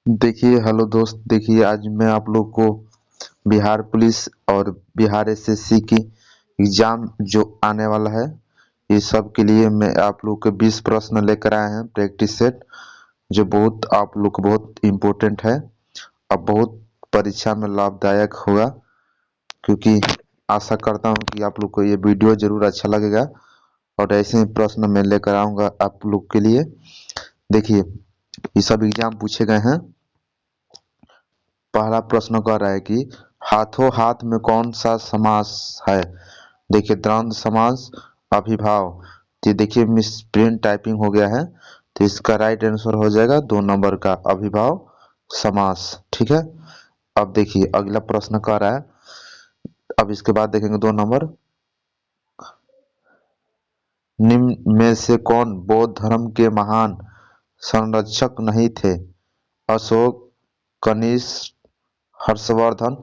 देखिए हेलो दोस्त, देखिए आज मैं आप लोग को बिहार पुलिस और बिहार एसएससी की एग्जाम जो आने वाला है, ये सब के लिए मैं आप लोग के 20 प्रश्न लेकर आए हैं प्रैक्टिस सेट, जो बहुत आप लोग को बहुत इम्पोर्टेंट है और बहुत परीक्षा में लाभदायक होगा। क्योंकि आशा करता हूँ कि आप लोग को ये वीडियो जरूर अच्छा लगेगा और ऐसे ही प्रश्न मैं लेकर आऊँगा आप लोग के लिए। देखिए, ये सब एग्जाम पूछे गए हैं। पहला प्रश्न कह रहा है कि हाथों हाथ में कौन सा समास है। देखिए, द्वंद्व समास, अभिभाव। तो देखिए मिस प्रिंट टाइपिंग हो गया है, तो इसका राइट आंसर हो जाएगा 2 नंबर का अभिभाव समास। ठीक है। अब देखिए अगला प्रश्न कह रहा है, अब इसके बाद देखेंगे 2 नंबर। निम्न में से कौन बौद्ध धर्म के महान संरक्षक नहीं थे। अशोक, कनिष्क, हर्षवर्धन,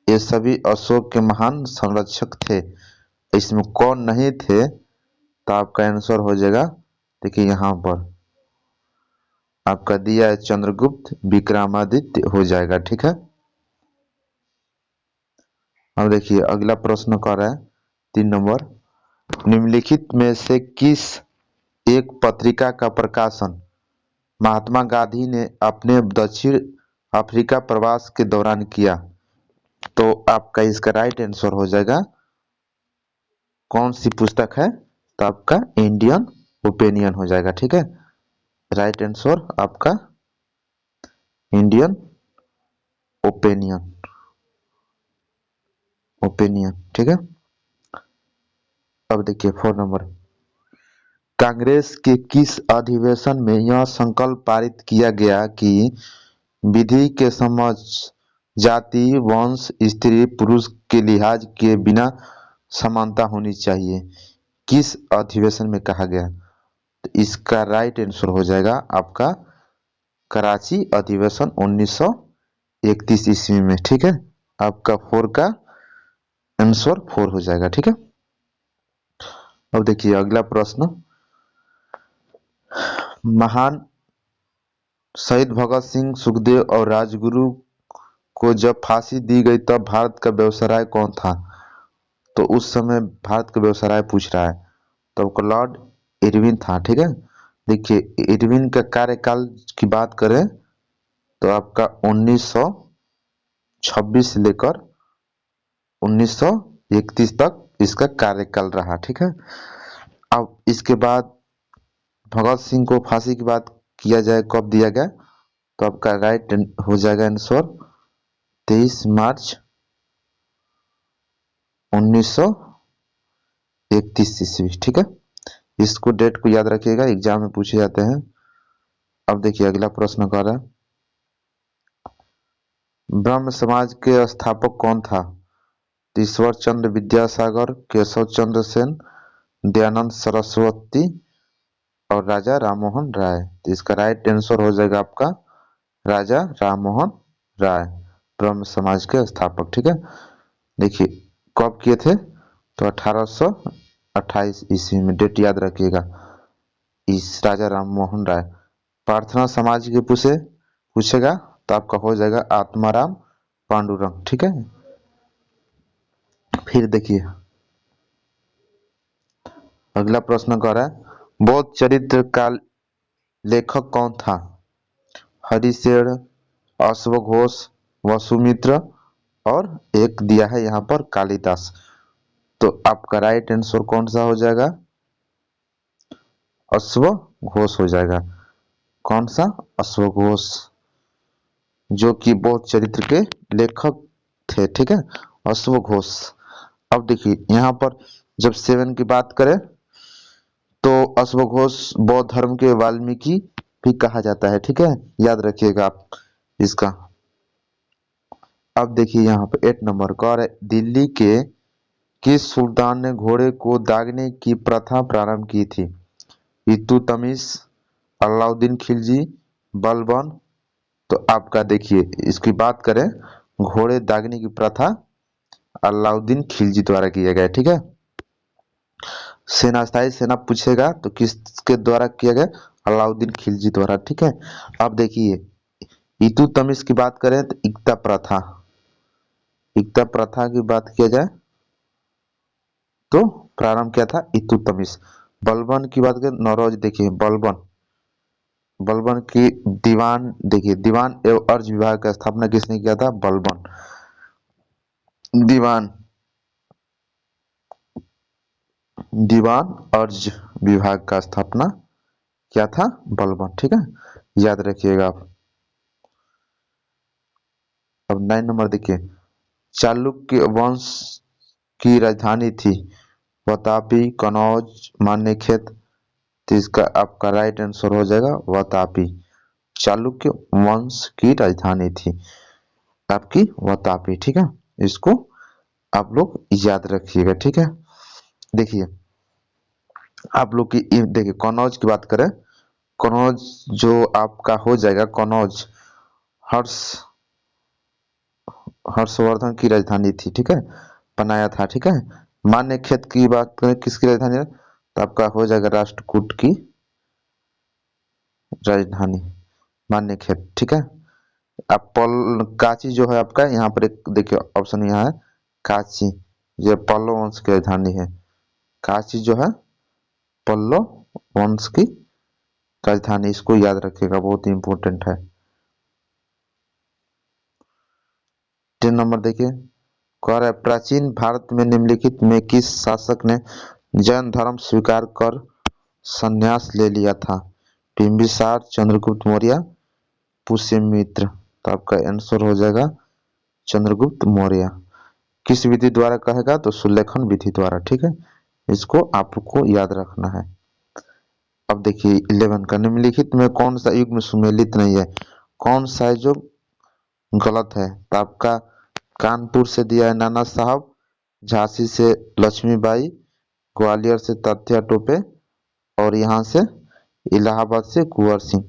ये सभी अशोक के महान संरक्षक थे। इसमें कौन नहीं थे, तो आपका आंसर हो जाएगा, देखिए यहाँ पर आपका दिया है चंद्रगुप्त विक्रमादित्य हो जाएगा। ठीक है। अब देखिए अगला प्रश्न कर रहा है 3 नंबर। निम्नलिखित में से किस एक पत्रिका का प्रकाशन महात्मा गांधी ने अपने दक्षिण अफ्रीका प्रवास के दौरान किया। तो आपका इसका राइट आंसर हो जाएगा, कौन सी पुस्तक है, तो आपका इंडियन ओपिनियन हो जाएगा। ठीक है। राइट आंसर आपका इंडियन ओपिनियन ओपिनियन। ठीक है। अब देखिए 4 नंबर। कांग्रेस के किस अधिवेशन में यह संकल्प पारित किया गया कि विधि के समक्ष जाति, वंश, स्त्री पुरुष के लिहाज के बिना समानता होनी चाहिए। किस अधिवेशन में कहा गया, तो इसका राइट आंसर हो जाएगा आपका कराची अधिवेशन 1931 ईस्वी में। ठीक है। आपका 4 का आंसर 4 हो जाएगा। ठीक है। अब देखिए अगला प्रश्न। महान शहीद भगत सिंह, सुखदेव और राजगुरु को जब फांसी दी गई तब भारत का व्यवसाय कौन था। तो उस समय भारत का व्यवसाय पूछ रहा है, तो आपका लॉर्ड इरविन था। ठीक है। देखिए इरविन का कार्यकाल की बात करें तो आपका 1926 से लेकर 1931 तक इसका कार्यकाल रहा। ठीक है। अब इसके बाद भगत सिंह को फांसी की बात किया जाए कब दिया गया, तो आपका राइट हो जाएगा आंसर 23 मार्च 1931 ईस्वी। ठीक है। इसको डेट को याद रखिएगा, एग्जाम में पूछे जाते हैं। अब देखिए अगला प्रश्न कर रहा है, ब्रह्म समाज के स्थापक कौन था। ईश्वर चंद्र विद्यासागर, केशव चंद्र सेन, दयानंद सरस्वती और राजा राममोहन राय। तो इसका राइट आंसर हो जाएगा आपका राजा राममोहन राय, ब्रह्म समाज के स्थापक। ठीक है। देखिए कब किए थे, तो 1828 ईस्वी में। डेट याद रखिएगा। इस राजा राममोहन राय। प्रार्थना समाज के पूछेगा तो आपका हो जाएगा आत्माराम पांडुरंग। ठीक है। फिर देखिए अगला प्रश्न कर रहा है, बौद्ध चरित्र का लेखक कौन था। हरिशेर, अश्वघोष, वसुमित्र और एक दिया है यहाँ पर कालिदास। तो आपका राइट आंसर कौन सा हो जाएगा, अश्वघोष हो जाएगा। कौन सा, अश्वघोष, जो कि बौद्ध चरित्र के लेखक थे। ठीक है, अश्वघोष। अब देखिए यहाँ पर जब 7 की बात करें तो अश्वघोष बौद्ध धर्म के वाल्मीकि भी कहा जाता है। ठीक है, याद रखिएगा आप इसका। अब देखिए यहाँ पे 8 नंबर का और दिल्ली के किस सुल्तान ने घोड़े को दागने की प्रथा प्रारंभ की थी। इल्तुतमिश, अलाउद्दीन खिलजी, बलबन। तो आपका देखिए इसकी बात करें, घोड़े दागने की प्रथा अलाउद्दीन खिलजी द्वारा किया गया। ठीक है। स्थायी सेना पूछेगा तो किसके द्वारा किया गया, अलाउद्दीन खिलजी द्वारा। ठीक है। अब देखिए इल्तुतमिश की बात करें तो इक्ता प्रथा, इक्ता प्रथा की बात किया जाए तो प्रारंभ किया था इल्तुतमिश। बलबन की बात करें नौरोज, देखिए बलबन, बलबन की दीवान, देखिए दीवान एवं अर्ज विभाग का स्थापना किसने किया था? बलबन। दीवान, दीवान अर्ज विभाग का स्थापना क्या था? बलबन। ठीक है, याद रखिएगा आप। अब 9 नंबर देखिए, चालुक्य वंश की राजधानी थी वातापी, कनौज, मान्यखेत। तो इसका आपका राइट आंसर हो जाएगा वातापी। चालुक्य वंश की राजधानी थी आपकी वातापी। ठीक है, इसको आप लोग याद रखिएगा। ठीक है, देखिए आप लोग की देखिए कनौज की बात करें, कनौज जो आपका हो जाएगा, कनौज हर्ष हर्षवर्धन की राजधानी थी। ठीक है, बनाया था। ठीक है, मान्यखेत की बात करें किसकी राजधानी है? तो आपका हो जाएगा राष्ट्रकूट की राजधानी मान्यखेत। ठीक है, अब काची जो है आपका यहाँ पर एक देखिए ऑप्शन यहाँ है काची, ये पल्लव वंश की राजधानी है। काची जो है पल्लव वंश की राजधानी, इसको याद रखिएगा, बहुत ही इंपॉर्टेंट है। 3 नंबर देखिए, कह रहा है प्राचीन भारत में निम्नलिखित में किस शासक ने जैन धर्म स्वीकार कर संन्यास ले लिया था? बिंबिसार, चंद्रगुप्त मौर्य, पुष्यमित्र। तो आपका आंसर हो जाएगा चंद्रगुप्त मौर्य। किस विधि द्वारा कहेगा? तो सुलेखन विधि द्वारा। ठीक है, इसको आपको याद रखना है। अब देखिए 11 का, निम्नलिखित में कौन सा युग में सुमेलित नहीं है? कौन सा है जो गलत है? तो आपका कानपुर से दिया है नाना साहब, झांसी से लक्ष्मीबाई, ग्वालियर से तात्या टोपे, और यहाँ से इलाहाबाद से कुंवर सिंह।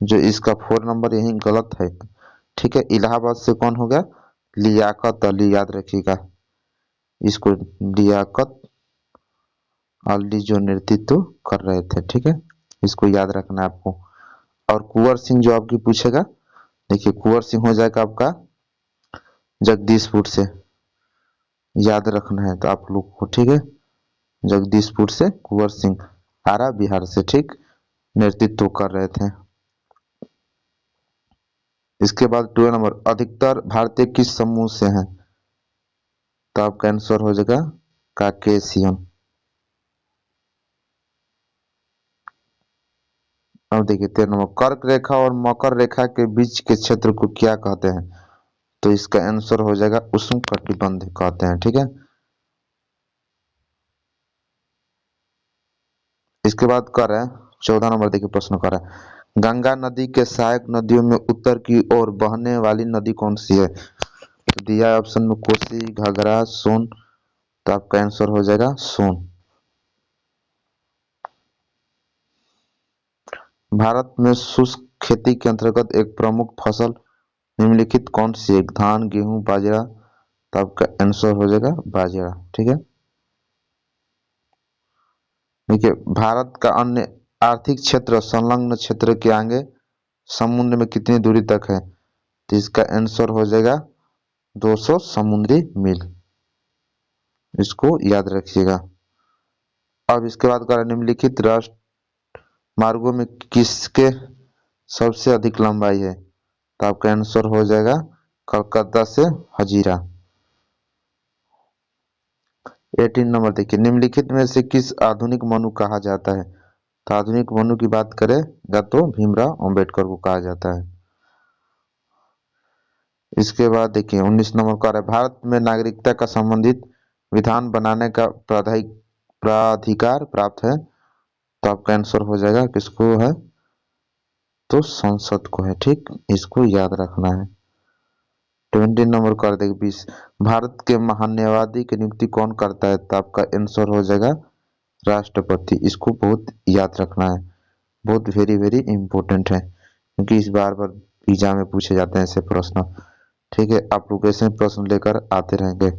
जो इसका 4 नंबर यही गलत है। ठीक है, इलाहाबाद से कौन हो गया? लियाकत अली, याद रखिएगा इसको, लियाकत अली जो नेतृत्व कर रहे थे। ठीक है, इसको याद रखना है आपको। और कुंवर सिंह जो आपकी पूछेगा, देखिए कुंवर सिंह हो जाएगा आपका जगदीशपुर से, याद रखना है तो आप लोग को। ठीक है, जगदीशपुर से कुंवर सिंह, आरा बिहार से, ठीक, नेतृत्व कर रहे थे। इसके बाद 12 नंबर, अधिकतर भारतीय किस समूह से हैं? तो आपका आंसर हो जाएगा काकेशियन। अब देखिए 13 नंबर, कर्क रेखा और मकर रेखा के बीच के क्षेत्र को क्या कहते हैं? तो इसका आंसर हो जाएगा उष्ण कटिबंध कहते हैं। ठीक है, इसके बाद कर रहे हैं 14 नंबर, देखिए प्रश्न कर रहा है गंगा नदी के सहायक नदियों में उत्तर की ओर बहने वाली नदी कौन सी है? तो दिया है ऑप्शन में कोसी, घाघरा, सोन। तो आपका आंसर हो जाएगा सोन। भारत में शुष्क खेती के अंतर्गत एक प्रमुख फसल निम्नलिखित कौन सी है? धान, गेहूं, बाजरा। तो आपका आंसर हो जाएगा बाजरा। ठीक है, देखिए भारत का अन्य आर्थिक क्षेत्र संलग्न क्षेत्र के आगे समुद्र में कितनी दूरी तक है? तो इसका आंसर हो जाएगा 200 समुद्री मील, इसको याद रखिएगा। अब इसके बाद का निम्नलिखित राष्ट्र मार्गों में किसके सबसे अधिक लंबाई है? तो आपका आंसर हो जाएगा कलकत्ता से हजीरा। 18 नंबर देखिए, निम्नलिखित में से किस आधुनिक मनु कहा जाता है? तो आधुनिक मनु की बात करेगा तो भीमराव अंबेडकर को कहा जाता है। इसके बाद देखिए 19 नंबर का है भारत में नागरिकता का संबंधित विधान बनाने का प्राधिकार प्राप्त है? तो आपका आंसर हो जाएगा किसको है? तो संसद को है। ठीक, इसको याद रखना है। 20 नंबर कर देगा 20, भारत के महान्यायवादी की नियुक्ति कौन करता है? तो आपका आंसर हो जाएगा राष्ट्रपति। इसको बहुत याद रखना है, बहुत वेरी वेरी इंपॉर्टेंट है, क्योंकि इस बार एग्जाम में पूछे जाते हैं ऐसे प्रश्न। ठीक है, आप लोग ऐसे प्रश्न लेकर आते रहेंगे।